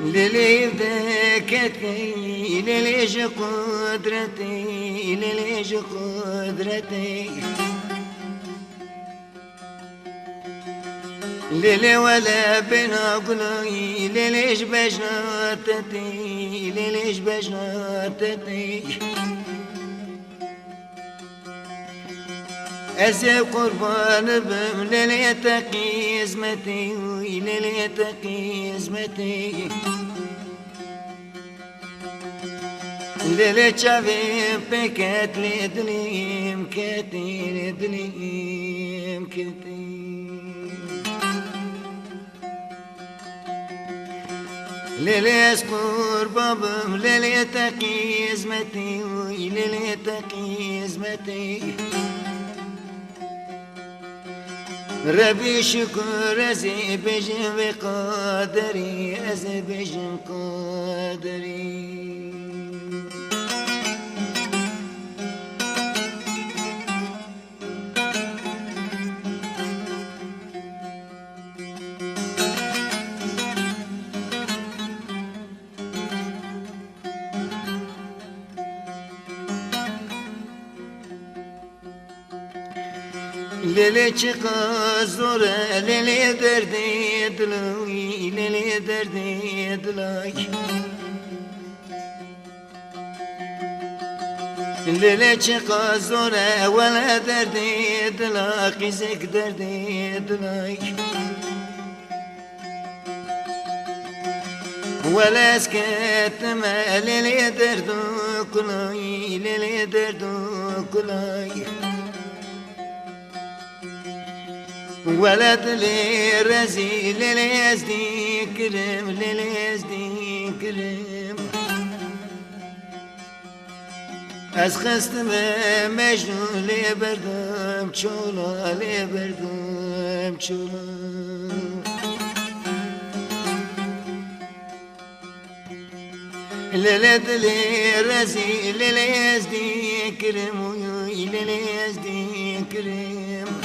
للي ذكرتي لليش قدرتي لليش قدرتي للي ولا بنا قلي لليش بجناتتي لليش بجناتتي أزي قربان بم للي تقي ازمتي للي تقي ازمتي للي تشافي بكت لدنيم كتي لدنيم كتي للي اسقر بابم للي تقي ازمتي للي تقي ازمتي ربي شكر ازي بجن بقدري ازي بجن قدري للي چقا زوره للي دردي دلوي للي دردي دلوي للي چقا زوره ولا دردي دلوي زك دردي دلوي ولا سكت ما للي دردو كلوي للي دردو كلوي ولد لي رزي للي ازدي كرم للي ازدي كرم از خستم مجنون لي بردم چولا لي بردم چولا للد لي رزي للي ازدي كرم للي ازدي كرم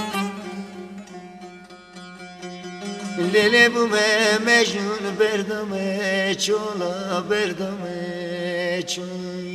للي بوما مجنون بردم چولا بردم چولا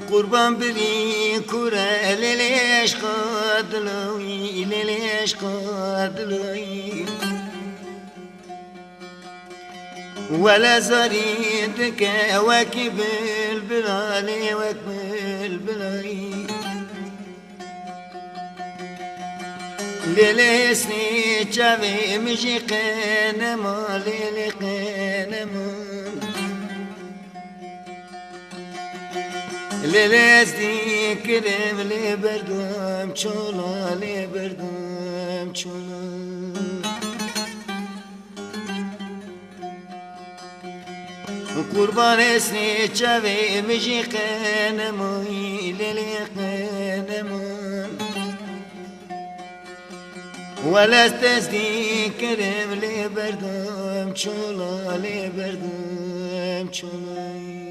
قربان بری کوره لیلیش قادلوی لیلیش قادلوی ولا زريدك واكب البلالي واكب البلالي ليلي سني جابي مجي قنما ليلي قنما ليلي ازدي كرم لي بردم چولا لي بردم چولا قربان اسني جابي مجي قنما ليلي قنما ولا استزدي كرم لي بردم چولا لي بردم چولا